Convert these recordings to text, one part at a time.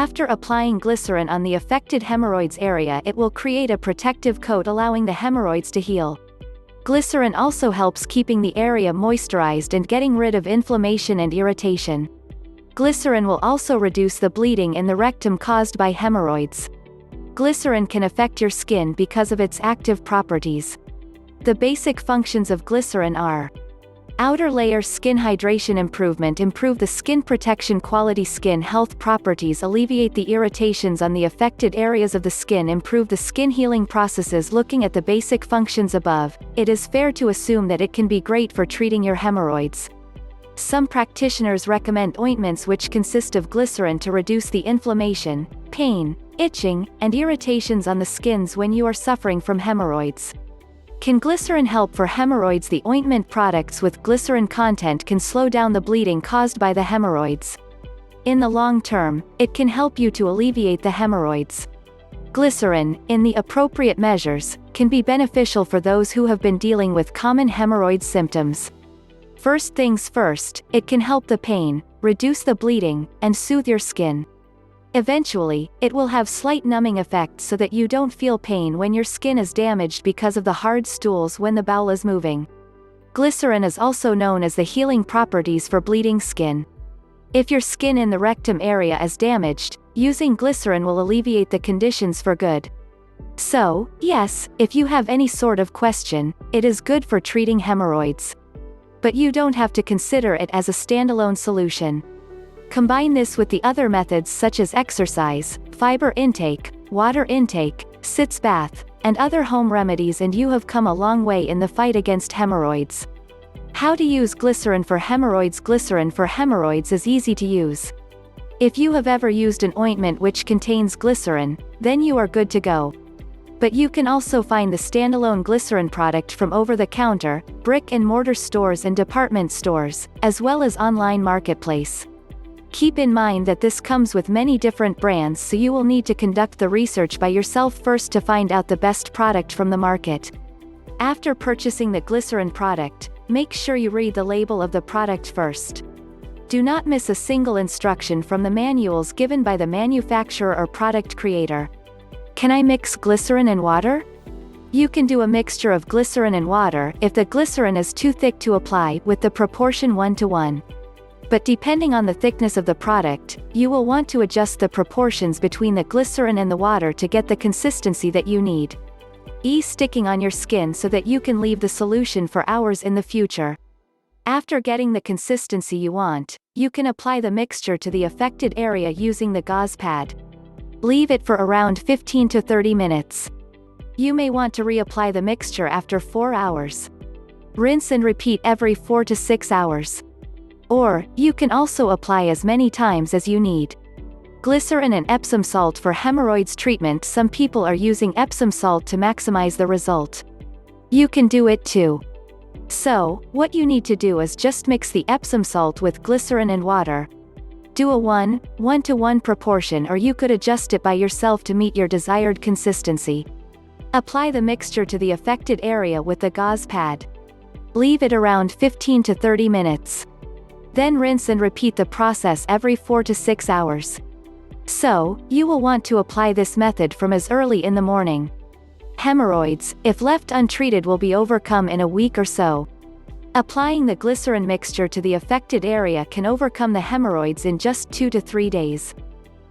After applying glycerin on the affected hemorrhoids area, it will create a protective coat allowing the hemorrhoids to heal. Glycerin also helps keeping the area moisturized and getting rid of inflammation and irritation. Glycerin will also reduce the bleeding in the rectum caused by hemorrhoids. Glycerin can affect your skin because of its active properties. The basic functions of glycerin are: outer layer skin hydration improvement, improve the skin protection quality, skin health properties, alleviate the irritations on the affected areas of the skin, improve the skin healing processes. Looking at the basic functions above, it is fair to assume that it can be great for treating your hemorrhoids. Some practitioners recommend ointments which consist of glycerin to reduce the inflammation, pain, itching, and irritations on the skins when you are suffering from hemorrhoids. Can glycerin help for hemorrhoids? The ointment products with glycerin content can slow down the bleeding caused by the hemorrhoids. In the long term, it can help you to alleviate the hemorrhoids. Glycerin, in the appropriate measures, can be beneficial for those who have been dealing with common hemorrhoid symptoms. First things first, it can help the pain, reduce the bleeding, and soothe your skin. Eventually, it will have slight numbing effects so that you don't feel pain when your skin is damaged because of the hard stools when the bowel is moving. Glycerin is also known as the healing properties for bleeding skin. If your skin in the rectum area is damaged, using glycerin will alleviate the conditions for good. So, yes, if you have any sort of question, it is good for treating hemorrhoids. But you don't have to consider it as a standalone solution. Combine this with the other methods such as exercise, fiber intake, water intake, sitz bath, and other home remedies, and you have come a long way in the fight against hemorrhoids. How to use glycerin for hemorrhoids? Glycerin for hemorrhoids is easy to use. If you have ever used an ointment which contains glycerin, then you are good to go. But you can also find the standalone glycerin product from over-the-counter, brick-and-mortar stores and department stores, as well as online marketplace. Keep in mind that this comes with many different brands, so you will need to conduct the research by yourself first to find out the best product from the market. After purchasing the glycerin product, make sure you read the label of the product first. Do not miss a single instruction from the manuals given by the manufacturer or product creator. Can I mix glycerin and water? You can do a mixture of glycerin and water if the glycerin is too thick to apply, with the proportion 1:1. But depending on the thickness of the product, you will want to adjust the proportions between the glycerin and the water to get the consistency that you need. Sticking on your skin so that you can leave the solution for hours in the future. After getting the consistency you want, you can apply the mixture to the affected area using the gauze pad. Leave it for around 15 to 30 minutes. You may want to reapply the mixture after 4 hours. Rinse and repeat every 4 to 6 hours. Or, you can also apply as many times as you need. Glycerin and Epsom salt for hemorrhoids treatment. Some people are using Epsom salt to maximize the result. You can do it too. So, what you need to do is just mix the Epsom salt with glycerin and water. Do a 1:1 proportion, or you could adjust it by yourself to meet your desired consistency. Apply the mixture to the affected area with the gauze pad. Leave it around 15 to 30 minutes. Then rinse and repeat the process every 4 to 6 hours. So, you will want to apply this method from as early in the morning. Hemorrhoids, if left untreated, will be overcome in a week or so. Applying the glycerin mixture to the affected area can overcome the hemorrhoids in just 2 to 3 days.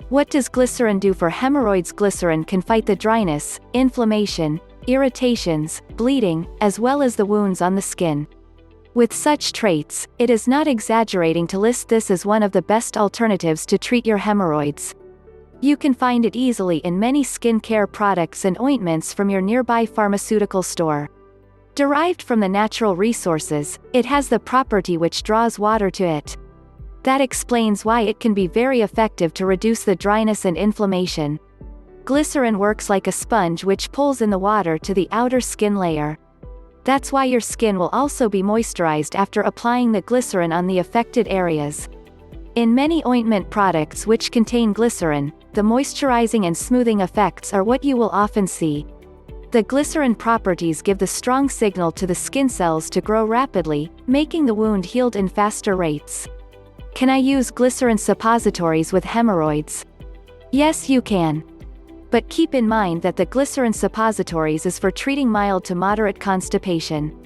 What does glycerin do for hemorrhoids? Glycerin can fight the dryness, inflammation, irritations, bleeding, as well as the wounds on the skin. With such traits, it is not exaggerating to list this as one of the best alternatives to treat your hemorrhoids. You can find it easily in many skincare products and ointments from your nearby pharmaceutical store. Derived from the natural resources, it has the property which draws water to it. That explains why it can be very effective to reduce the dryness and inflammation. Glycerin works like a sponge which pulls in the water to the outer skin layer. That's why your skin will also be moisturized after applying the glycerin on the affected areas. In many ointment products which contain glycerin, the moisturizing and smoothing effects are what you will often see. The glycerin properties give the strong signal to the skin cells to grow rapidly, making the wound healed in faster rates. Can I use glycerin suppositories with hemorrhoids? Yes, you can. But keep in mind that the glycerin suppositories is for treating mild to moderate constipation.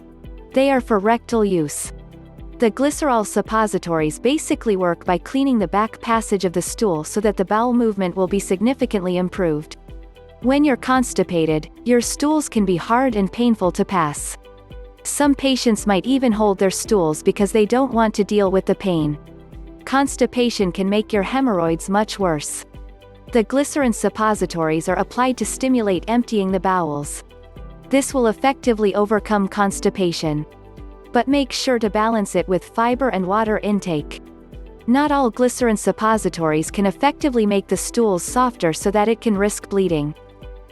They are for rectal use. The glycerol suppositories basically work by cleaning the back passage of the stool so that the bowel movement will be significantly improved. When you're constipated, your stools can be hard and painful to pass. Some patients might even hold their stools because they don't want to deal with the pain. Constipation can make your hemorrhoids much worse. The glycerin suppositories are applied to stimulate emptying the bowels. This will effectively overcome constipation. But make sure to balance it with fiber and water intake. Not all glycerin suppositories can effectively make the stools softer so that it can risk bleeding.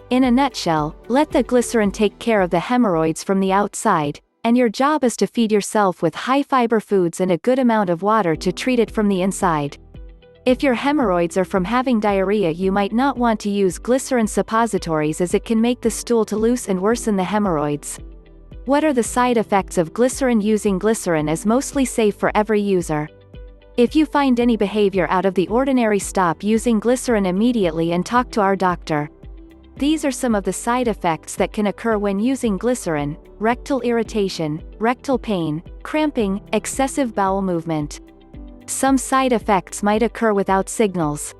In a nutshell, let the glycerin take care of the hemorrhoids from the outside, and your job is to feed yourself with high-fiber foods and a good amount of water to treat it from the inside. If your hemorrhoids are from having diarrhea, you might not want to use glycerin suppositories as it can make the stool too loose and worsen the hemorrhoids. What are the side effects of glycerin? Using glycerin is mostly safe for every user. If you find any behavior out of the ordinary, stop using glycerin immediately and talk to our doctor. These are some of the side effects that can occur when using glycerin: rectal irritation, rectal pain, cramping, excessive bowel movement. Some side effects might occur without signals.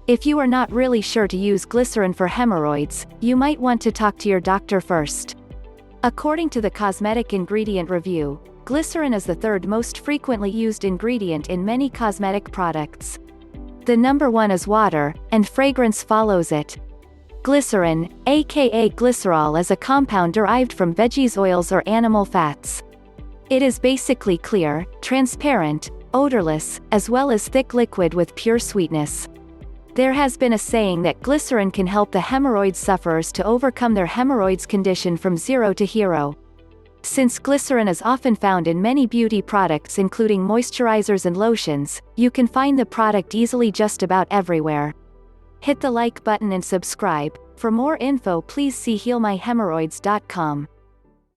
If you are not really sure to use glycerin for hemorrhoids, you might want to talk to your doctor first. According to the Cosmetic Ingredient Review, glycerin is the third most frequently used ingredient in many cosmetic products. The number one is water, and fragrance follows it. Glycerin, aka glycerol, is a compound derived from veggies, oils, or animal fats. It is basically clear, transparent, odorless, as well as thick liquid with pure sweetness. There has been a saying that glycerin can help the hemorrhoid sufferers to overcome their hemorrhoids condition from zero to hero. Since glycerin is often found in many beauty products including moisturizers and lotions, you can find the product easily just about everywhere. Hit the like button and subscribe. For more info, please see healmyhemorrhoids.com.